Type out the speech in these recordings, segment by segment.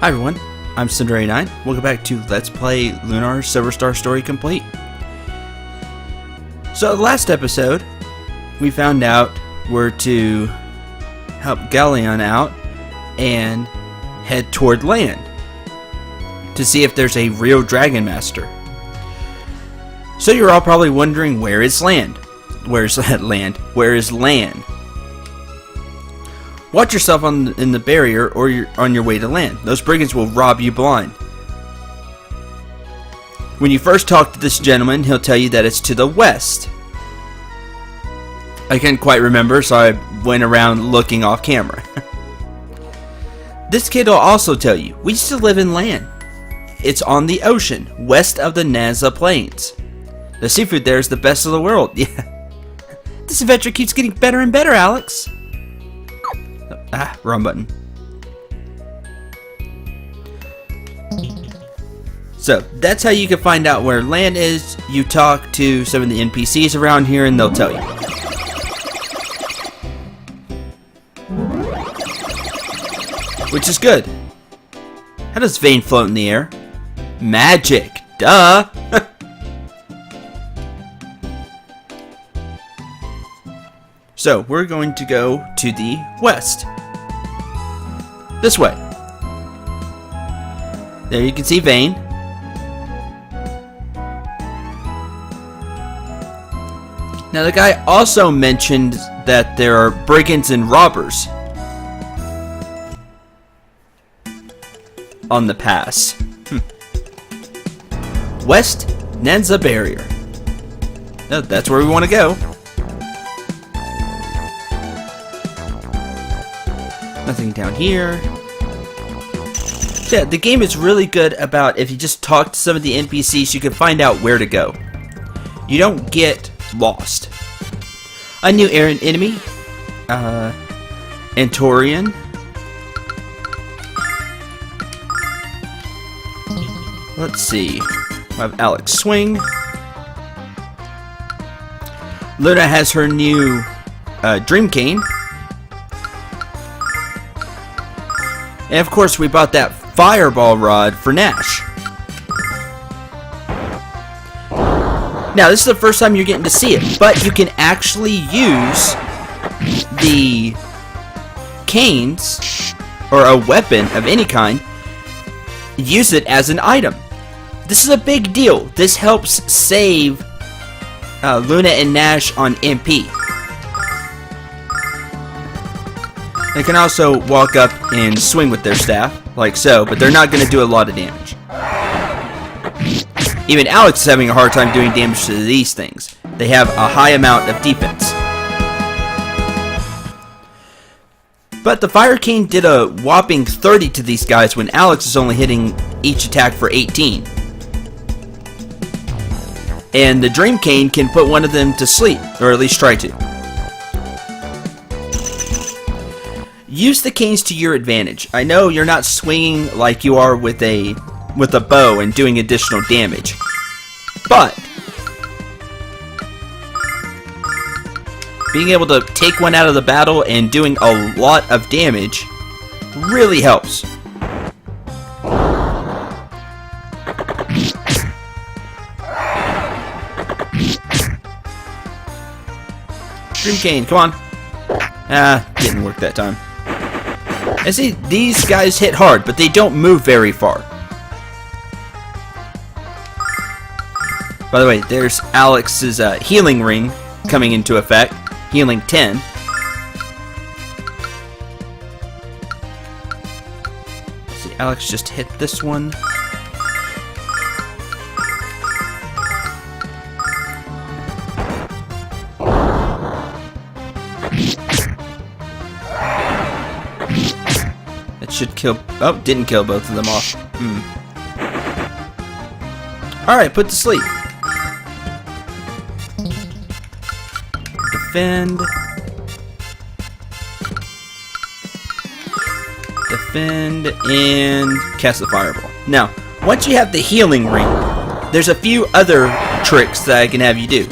Hi everyone, I'm Cinder89. Welcome back to Let's Play Lunar Silver Star Story Complete. So last episode, we found out we're to help Galleon out and head toward Lann to see if there's a real Dragon Master. So you're all probably wondering, where is Lann? Where's that land? Where is Lann? Watch yourself in the barrier or you're on your way to Lann. Those brigands will rob you blind. When you first talk to this gentleman, he'll tell you that it's to the west. I can't quite remember, so I went around looking off camera. This kid will also tell you, we used to live in Lann. It's on the ocean, west of the Nanza Plains. The seafood there is the best of the world. Yeah. This adventure keeps getting better and better, Alex. Wrong button. So, that's how you can find out where Lann is. You talk to some of the NPCs around here and they'll tell you. Which is good. How does Vane float in the air? Magic! Duh! So, we're going to go to the west. This way. There you can see Vane. Now the guy also mentioned that there are brigands and robbers on the pass. West Nanza Barrier. No, that's where we want to go. Nothing down here. Yeah, the game is really good about if you just talk to some of the NPCs, you can find out where to go. You don't get lost. A new enemy, Antorian. Let's see. We have Alex Swing. Luna has her new Dream Cane. And of course, we bought that fireball rod for Nash. Now, this is the first time you're getting to see it, but you can actually use the canes, or a weapon of any kind, use it as an item. This is a big deal. This helps save Luna and Nash on MP. They can also walk up and swing with their staff, like so, but they're not going to do a lot of damage. Even Alex is having a hard time doing damage to these things. They have a high amount of defense. But the Fire Cane did a whopping 30 to these guys when Alex is only hitting each attack for 18. And the Dream Cane can put one of them to sleep, or at least try to. Use the canes to your advantage. I know you're not swinging like you are with a bow and doing additional damage, but being able to take one out of the battle and doing a lot of damage really helps. Dream Cane, come on. Didn't work that time. I see these guys hit hard, but they don't move very far. By the way, there's Alex's healing ring coming into effect. Healing 10. Let's see, Alex just hit this one. Should kill. Oh, didn't kill both of them off. Alright, put to sleep. Defend. Defend and cast the fireball. Now, once you have the healing ring, there's a few other tricks that I can have you do.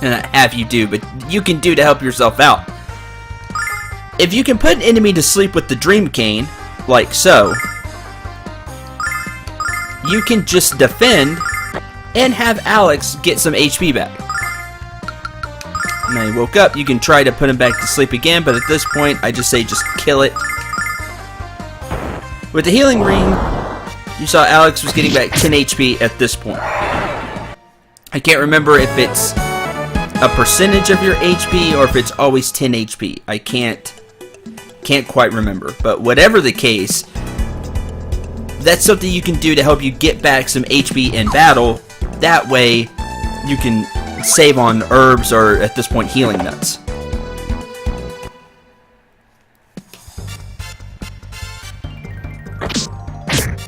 And not have you do, but you can do to help yourself out. If you can put an enemy to sleep with the Dream Cane, like so, you can just defend and have Alex get some HP back. Now he woke up, you can try to put him back to sleep again, but at this point, I just say just kill it. With the healing ring, you saw Alex was getting back 10 HP at this point. I can't remember if it's a percentage of your HP or if it's always 10 HP. I can't quite remember. But whatever the case, that's something you can do to help you get back some HP in battle. That way, you can save on herbs or, at this point, healing nuts.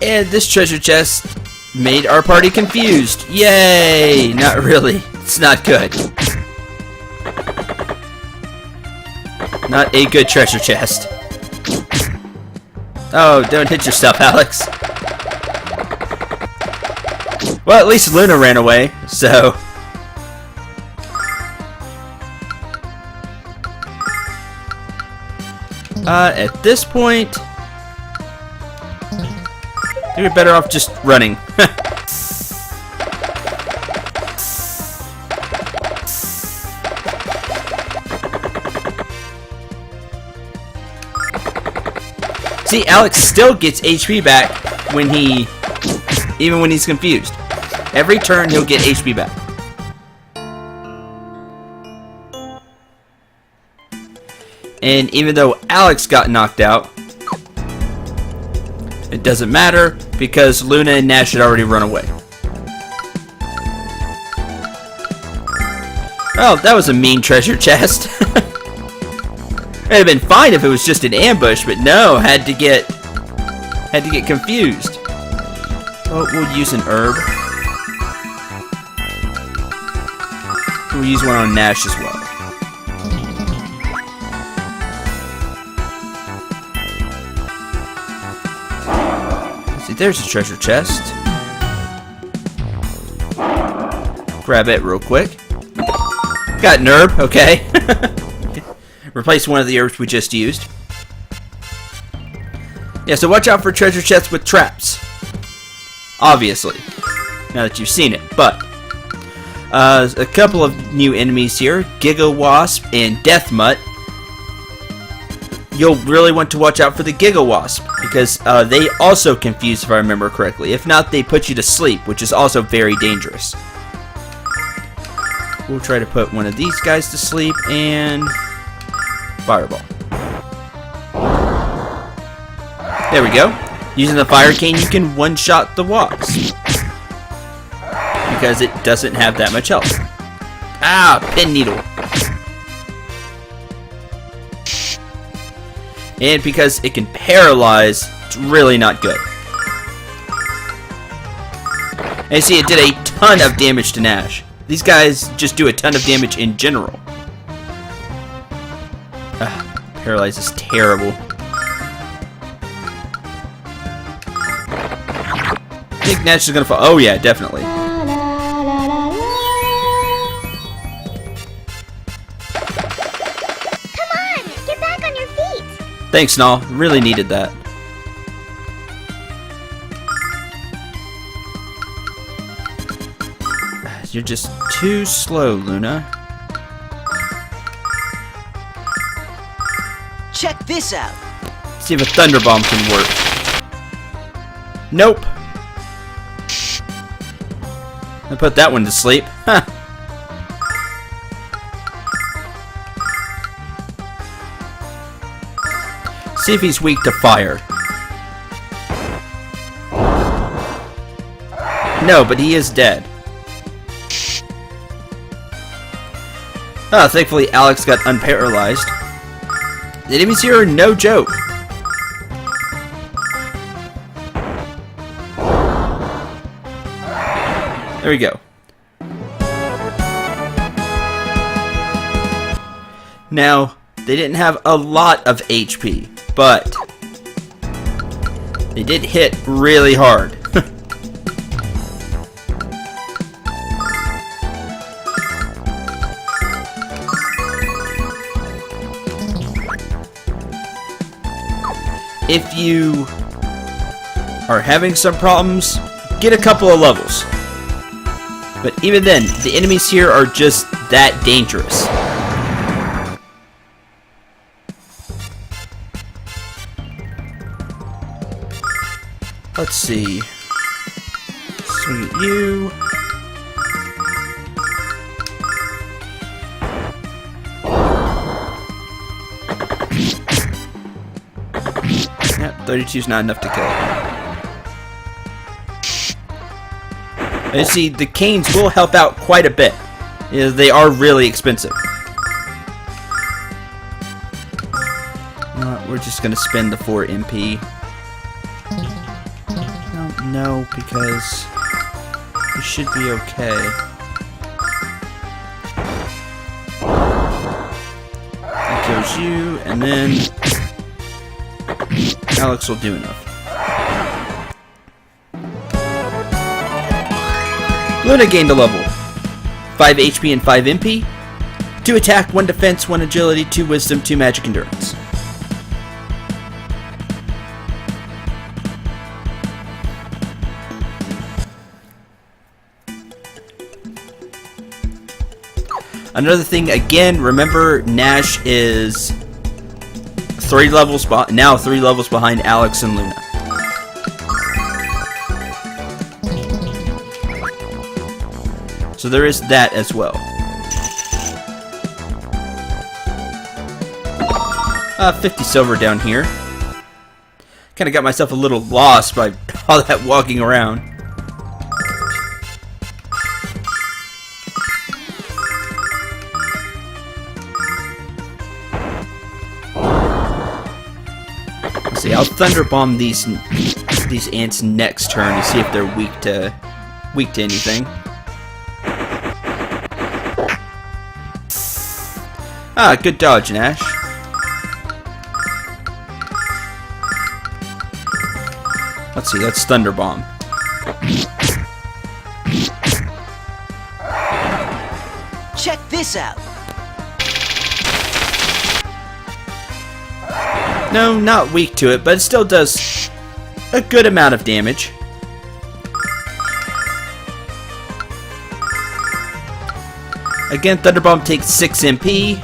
And this treasure chest made our party confused. Yay! Not really. It's not good. Not a good treasure chest. Oh, don't hit yourself, Alex. Well, at least Lunar ran away, so... at this point... I think we're better off just running. See, Alex still gets HP back when even when he's confused. Every turn he'll get HP back. And even though Alex got knocked out, it doesn't matter because Luna and Nash had already run away. Oh, that was a mean treasure chest. It'd have been fine if it was just an ambush, but no, had to get confused. Oh, we'll use an herb. We'll use one on Nash as well. See, there's a treasure chest. Grab it real quick. Got an herb, okay. Replace one of the herbs we just used. Yeah, so watch out for treasure chests with traps. Obviously. Now that you've seen it. But, a couple of new enemies here. Giga Wasp and Death Mutt. You'll really want to watch out for the Giga Wasp. Because they also confuse, if I remember correctly. If not, they put you to sleep, which is also very dangerous. We'll try to put one of these guys to sleep, and... Fireball. There we go. Using the fire cane, you can one-shot the wasp. Because it doesn't have that much health. Ah, pin needle. And because it can paralyze, it's really not good. And you see, it did a ton of damage to Nash. These guys just do a ton of damage in general. Paralyze is terrible. I think Nash is gonna fall. Oh yeah, definitely. Come on, get back on your feet. Thanks, Nall. Really needed that. You're just too slow, Luna. Check this out. See if a Thunder Bomb can work. Nope. I put that one to sleep. Huh. See if he's weak to fire. No, but he is dead. Oh, thankfully Alex got unparalyzed. The enemies here are no joke. There we go. Now, they didn't have a lot of HP, but they did hit really hard. if you are having some problems, get a couple of levels. But even then, the enemies here are just that dangerous. Let's see. Swing at you. Yep, 32 is not enough to kill it. And see, the canes will help out quite a bit. They are really expensive. No, we're just gonna spend the 4 MP. No, because we should be okay. That kills you, and then Alex will do enough. Luna gained a level. 5 HP and 5 MP. 2 attack, 1 defense, 1 agility, 2 wisdom, 2 magic endurance. Another thing, again, remember Nash is 3 levels now 3 levels behind Alex and Luna. So there is that as well. 50 silver down here. Kind of got myself a little lost by all that walking around. See, I'll thunderbomb these ants next turn to see if they're weak to anything. Ah, good dodge, Nash. Let's see, let's thunderbomb. Check this out. No, not weak to it, but it still does a good amount of damage. Again, Thunderbomb takes 6 MP.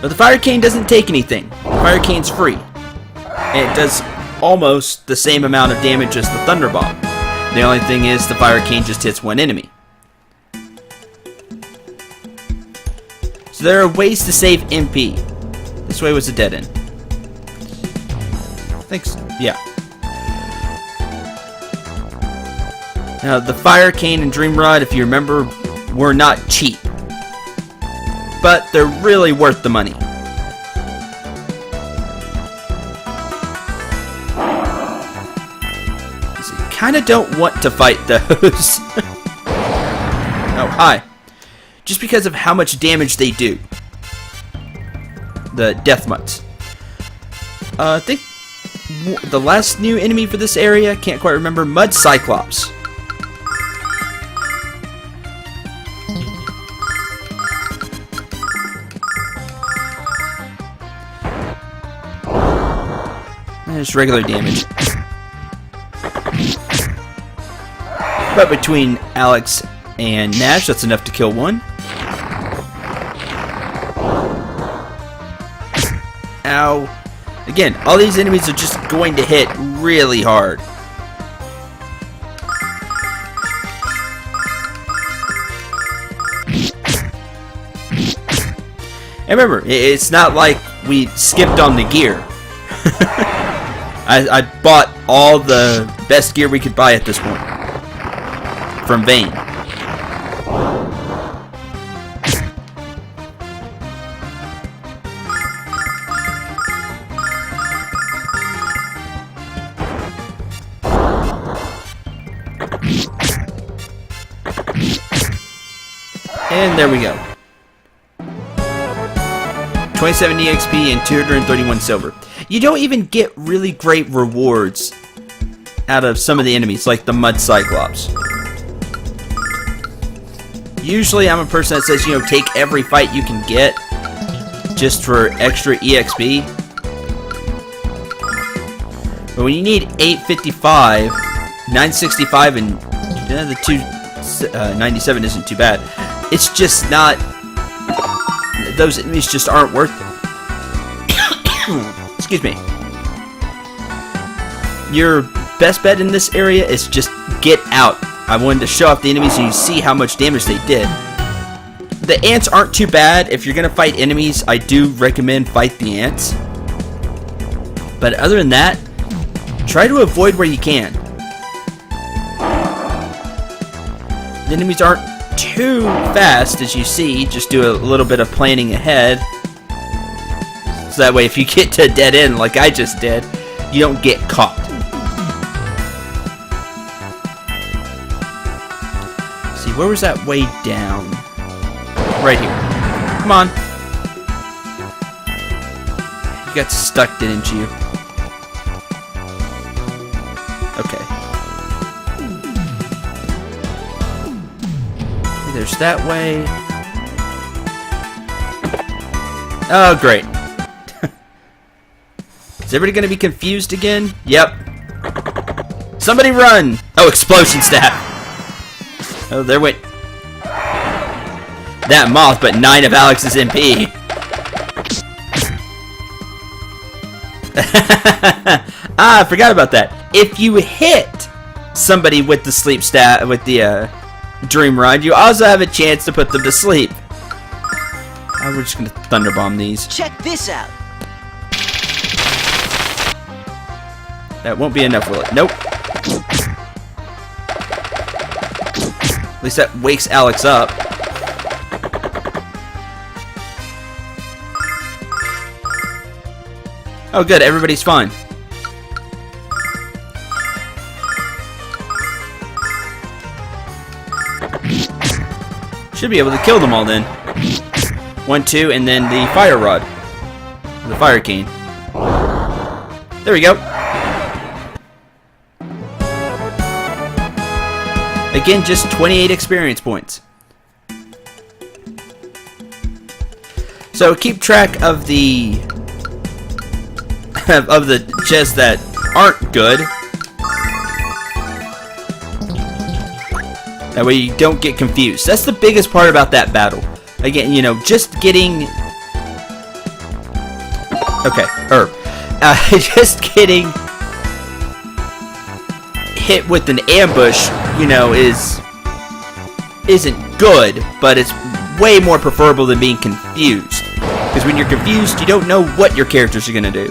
But the Fire Cane doesn't take anything. Fire Cane's free. And it does almost the same amount of damage as the Thunderbomb. The only thing is the Fire Cane just hits 1 enemy. So there are ways to save MP. This way was a dead end. Thanks. Yeah. Now, the Fire Cane and Dream Rod, if you remember, were not cheap. But they're really worth the money. So you kind of don't want to fight those. Oh, hi. Just because of how much damage they do. The Death Mutts. I think the last new enemy for this area, can't quite remember, Mud Cyclops. Just regular damage. But between Alex and Nash, that's enough to kill 1. Ow. Again, all these enemies are just going to hit really hard. And remember, it's not like we skipped on the gear. I bought all the best gear we could buy at this point. From Vane. And there we go. 27 EXP and 231 silver. You don't even get really great rewards out of some of the enemies, like the Mud Cyclops. Usually I'm a person that says, you know, take every fight you can get, just for extra EXP. But when you need 855, 965, and the 297 isn't too bad. It's just not. Those enemies just aren't worth it. Excuse me. Your best bet in this area is just get out. I wanted to show off the enemies so you see how much damage they did. The ants aren't too bad. If you're gonna fight enemies, I do recommend fight the ants. But other than that, try to avoid where you can. The enemies aren't too fast, as you see. Just do a little bit of planning ahead. So that way, if you get to a dead end like I just did, you don't get caught. Let's see, where was that way down? Right here. Come on. You got stuck, didn't you? Okay. There's that way. Oh, great. Is everybody going to be confused again? Yep. Somebody run! Oh, explosion staff. Oh, there went that moth, but 9 of Alex's MP. I forgot about that. If you hit somebody with the sleep staff, with the dream rod, you also have a chance to put them to sleep. Oh, we're just gonna thunderbomb these. Check this out. That won't be enough, will it? Nope. At least that wakes Alex up. Oh, good. Everybody's fine. Should be able to kill them all then. 1, 2, and then the fire rod. The fire cane. There we go. Again, just 28 experience points. So keep track of the of the chests that aren't good. That way you don't get confused. That's the biggest part about that battle. Again, you know, just getting... Okay, just getting hit with an ambush, you know, isn't good, but it's way more preferable than being confused. Because when you're confused, you don't know what your characters are gonna do.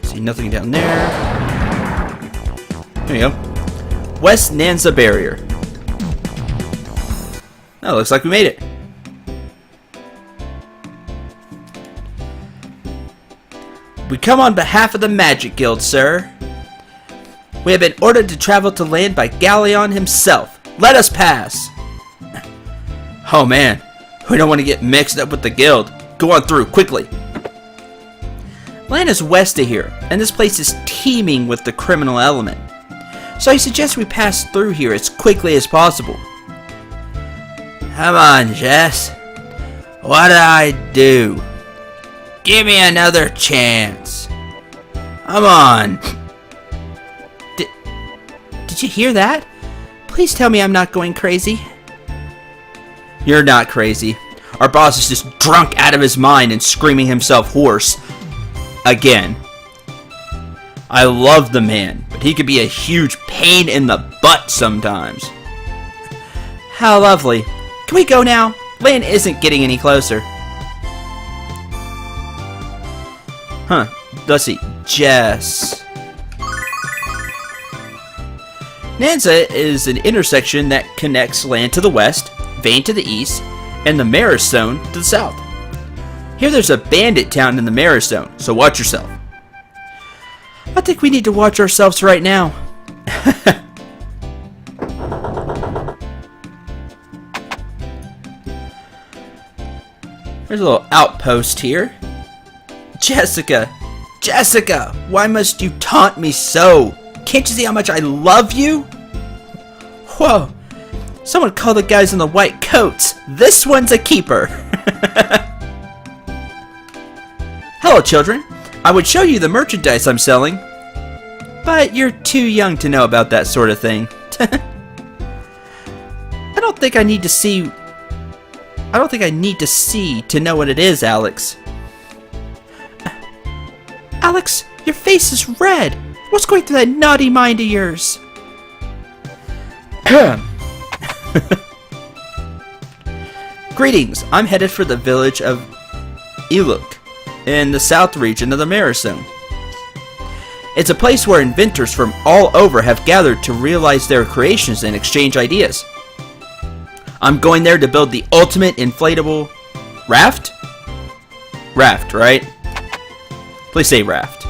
See, nothing down there. There you go. West Nanza Barrier. Oh, looks like we made it. We come on behalf of the Magic Guild, sir. We have been ordered to travel to Lann by Galleon himself. Let us pass. Oh man, we don't want to get mixed up with the guild. Go on through, quickly. Lann is west of here, and this place is teeming with the criminal element. So I suggest we pass through here as quickly as possible. Come on, Jess. What did I do? Give me another chance. Come on. Did you hear that? Please tell me I'm not going crazy. You're not crazy. Our boss is just drunk out of his mind and screaming himself hoarse. Again. I love the man, but he could be a huge pain in the butt sometimes. How lovely. Can we go now? Lann isn't getting any closer. Huh. Let's see. Jess. Nanza is an intersection that connects Lann to the west, Vane to the east, and the Maris Zone to the south. Here there's a bandit town in the Maris Zone, so watch yourself. I think we need to watch ourselves right now. There's a little outpost here. Jessica! Jessica! Why must you taunt me so? Can't you see how much I love you? Whoa! Someone call the guys in the white coats. This one's a keeper. Hello, children. I would show you the merchandise I'm selling, but you're too young to know about that sort of thing. I don't think I need to see to know what it is, Alex. Alex, your face is red. What's going through that naughty mind of yours? Greetings. I'm headed for the village of Eluk in the south region of the Mirror Zone. It's a place where inventors from all over have gathered to realize their creations and exchange ideas. I'm going there to build the ultimate inflatable raft? Raft, right? Please say raft.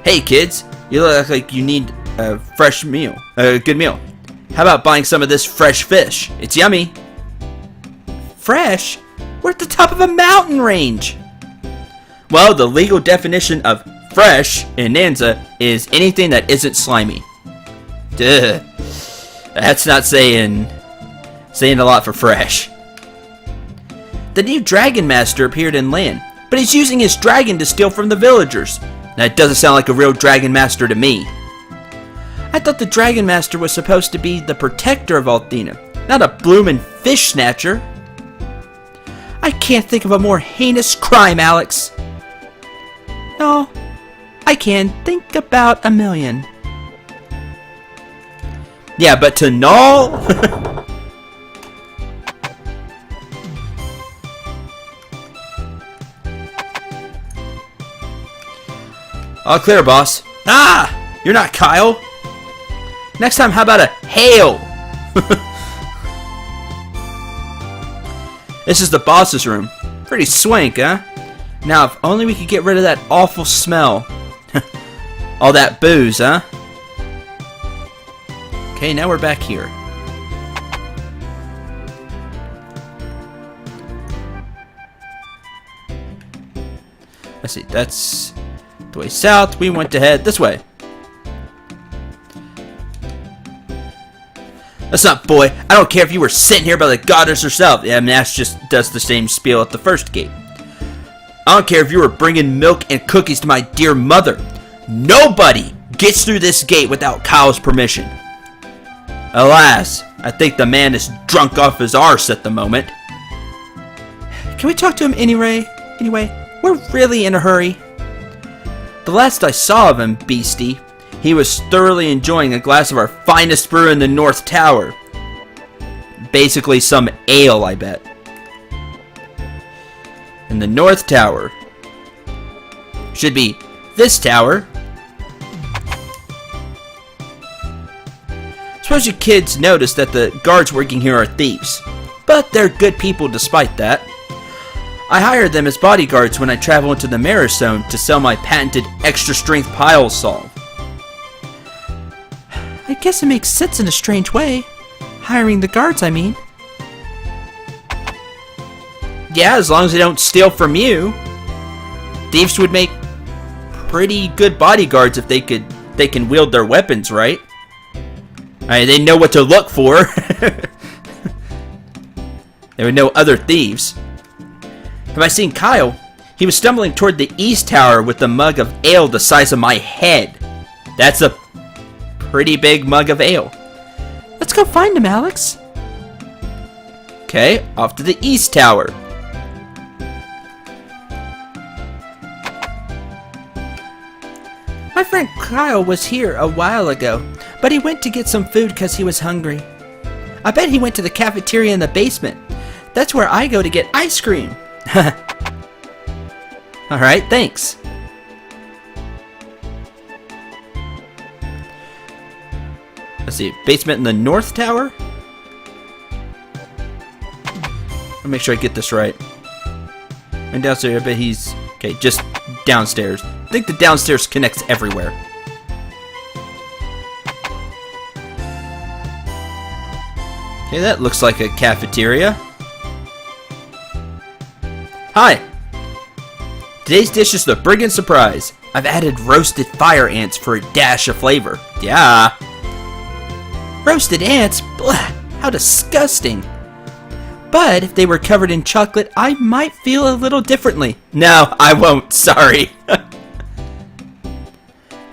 Hey kids, you look like you need a fresh meal, a good meal. How about buying some of this fresh fish? It's yummy. Fresh? We're at the top of a mountain range. Well, the legal definition of fresh in Nanza is anything that isn't slimy. Duh. That's not saying a lot for fresh. The new Dragon Master appeared in Lann, but he's using his dragon to steal from the villagers. That doesn't sound like a real Dragon Master to me. I thought the Dragon Master was supposed to be the protector of Althena, not a bloomin' fish snatcher. I can't think of a more heinous crime, Alex. No, I can think about a million. Yeah, but to null? All clear, boss. Ah! You're not Kyle. Next time, how about a hail? This is the boss's room. Pretty swank, huh? Now, if only we could get rid of that awful smell. All that booze, huh? Okay, now we're back here. Let's see, that's the way south. We went to head this way. That's not, boy. I don't care if you were sitting here by the goddess herself. Yeah, I mean, that's just does the same spiel at the first gate. I don't care if you were bringing milk and cookies to my dear mother. Nobody gets through this gate without Kyle's permission. Alas, I think the man is drunk off his arse at the moment. Can we talk to him anyway? We're really in a hurry. The last I saw of him, beastie, he was thoroughly enjoying a glass of our finest brew in the North Tower. Basically some ale, I bet. In the North Tower. Should be this tower. Suppose you kids noticed that the guards working here are thieves. But they're good people despite that. I hired them as bodyguards when I travel into the Mirror Zone to sell my patented extra-strength pile solve. I guess it makes sense in a strange way. Hiring the guards, I mean. Yeah, as long as they don't steal from you. Thieves would make pretty good bodyguards if they can wield their weapons, right? They know what to look for. They would know other thieves. Have I seen Kyle? He was stumbling toward the East Tower with a mug of ale the size of my head. That's a pretty big mug of ale. Let's go find him, Alex. Okay, off to the East Tower. My friend Kyle was here a while ago, but he went to get some food because he was hungry. I bet he went to the cafeteria in the basement. That's where I go to get ice cream. Alright, thanks. Let's see, basement in the North Tower? I'll make sure I get this right. And downstairs, I bet he's... Okay, just downstairs. I think the downstairs connects everywhere. Okay, that looks like a cafeteria. Hi! Today's dish is the Brigand Surprise. I've added roasted fire ants for a dash of flavor. Yeah. Roasted ants? Blah, how disgusting. But if they were covered in chocolate, I might feel a little differently. No, I won't. Sorry. Have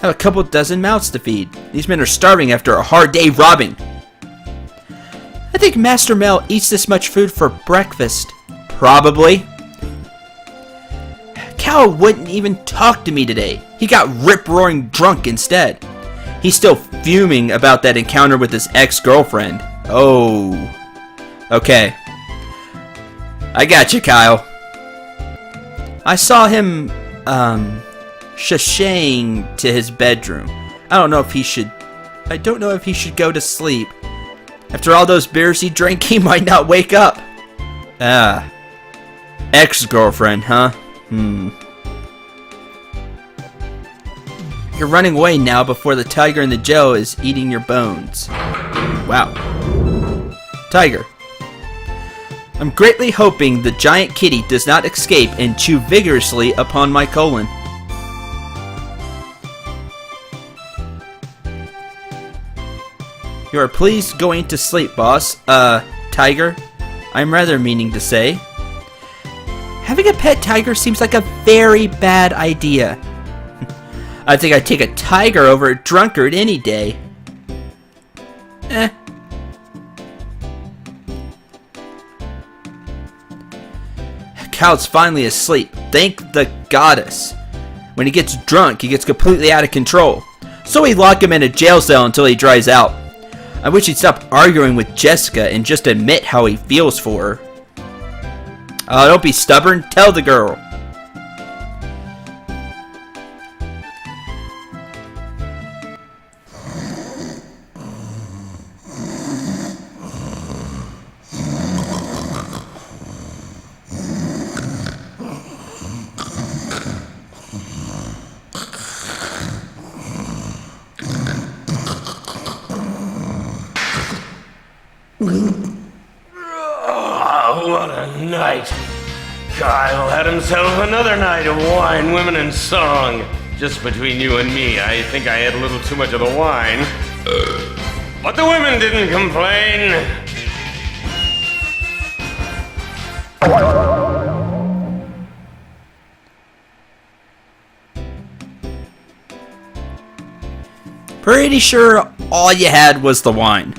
a couple dozen mouths to feed. These men are starving after a hard day robbing. I think Master Mel eats this much food for breakfast. Probably. Cal wouldn't even talk to me today. He got rip-roaring drunk instead. He's still fuming about that encounter with his ex-girlfriend. Oh. Okay. I got you, Kyle. I saw him, sashaying to his bedroom. I don't know if he should go to sleep. After all those beers he drank, he might not wake up. Ex-girlfriend, huh? You're running away now before the tiger in the jail is eating your bones. Wow. Tiger. I'm greatly hoping the giant kitty does not escape and chew vigorously upon my colon. You are pleased going to sleep, boss. Tiger, I'm rather meaning to say. Having a pet tiger seems like a very bad idea. I think I'd take a tiger over a drunkard any day. Cal's finally asleep. Thank the goddess. When he gets drunk, he gets completely out of control. So we lock him in a jail cell until he dries out. I wish he'd stop arguing with Jessica and just admit how he feels for her. Oh, don't be stubborn. Tell the girl. Oh, what a night. Kyle had himself another night of wine, women, and song. Just between you and me, I think I had a little too much of the wine. But the women didn't complain. Pretty sure all you had was the wine.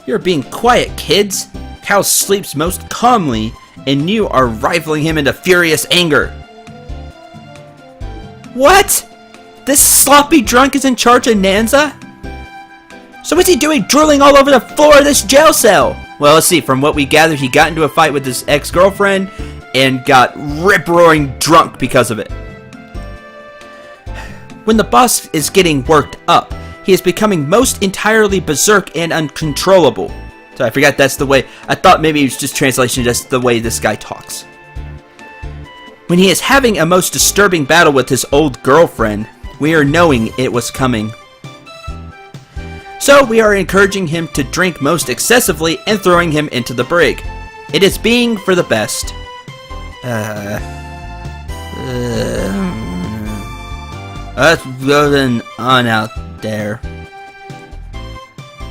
You're being quiet, kids. Cal sleeps most calmly, and you are rivaling him into furious anger. What? This sloppy drunk is in charge of Nanza? So what's he doing drooling all over the floor of this jail cell? Well, let's see. From what we gathered, he got into a fight with his ex-girlfriend and got rip-roaring drunk because of it. When the boss is getting worked up, he is becoming most entirely berserk and uncontrollable. So I forgot that's the way. I thought maybe it was just translation, just the way this guy talks. When he is having a most disturbing battle with his old girlfriend, we are knowing it was coming. So we are encouraging him to drink most excessively and throwing him into the brig. It is being for the best. What's going on out there?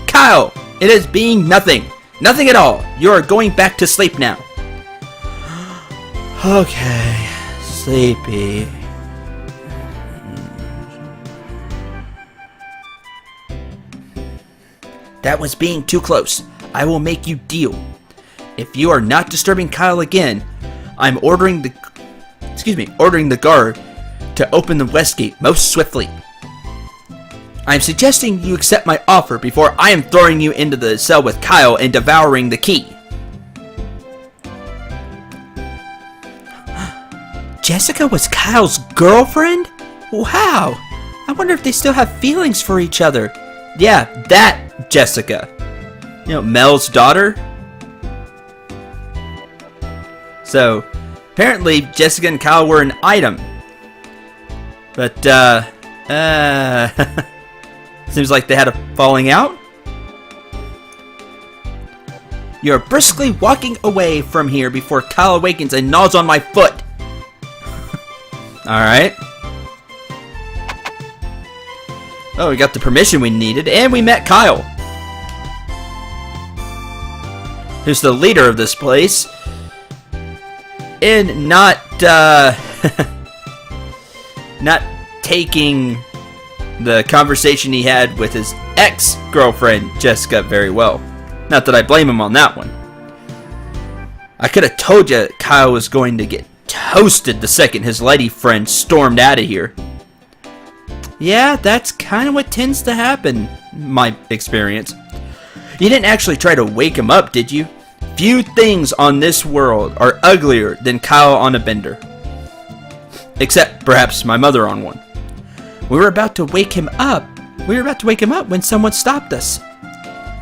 Kyle! It is being nothing. Nothing at all. You are going back to sleep now. Okay. Sleepy. That was being too close. I will make you deal. If you are not disturbing Kyle again, I'm ordering the guard to open the west gate most swiftly. I am suggesting you accept my offer before I am throwing you into the cell with Kyle and devouring the key. Jessica was Kyle's girlfriend? Wow. I wonder if they still have feelings for each other. Yeah, that Jessica. You know, Mel's daughter. So, apparently Jessica and Kyle were an item. But, seems like they had a falling out. You're briskly walking away from here before Kyle awakens and gnaws on my foot. Alright. Oh, we got the permission we needed, and we met Kyle, who's the leader of this place, and not not taking the conversation he had with his ex-girlfriend, Jessica, very well. Not that I blame him on that one. I could have told you Kyle was going to get toasted the second his lady friend stormed out of here. Yeah, that's kind of what tends to happen, in my experience. You didn't actually try to wake him up, did you? Few things on this world are uglier than Kyle on a bender. Except, perhaps, my mother on one. We were about to wake him up. When someone stopped us.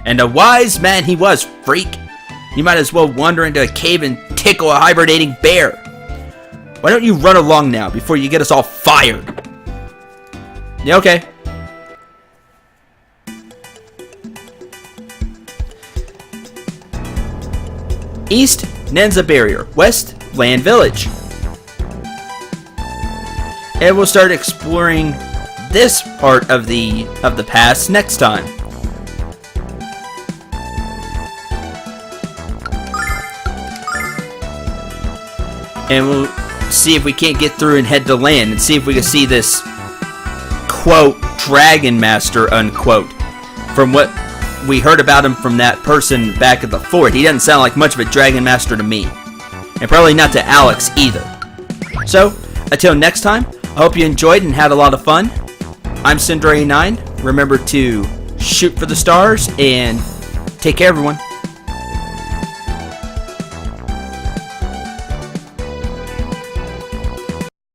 And a wise man he was, freak. You might as well wander into a cave and tickle a hibernating bear. Why don't you run along now before you get us all fired? Yeah, okay. East, Nanza Barrier. West, Lann Village. And we'll start exploring this part of the pass next time. And we'll see if we can't get through and head to Lann and see if we can see this, quote, Dragon Master, unquote. From what we heard about him from that person back at the fort, he doesn't sound like much of a Dragon Master to me. And probably not to Alex either. So, until next time, I hope you enjoyed and had a lot of fun. I'm Cinder89. Remember to shoot for the stars and take care, everyone.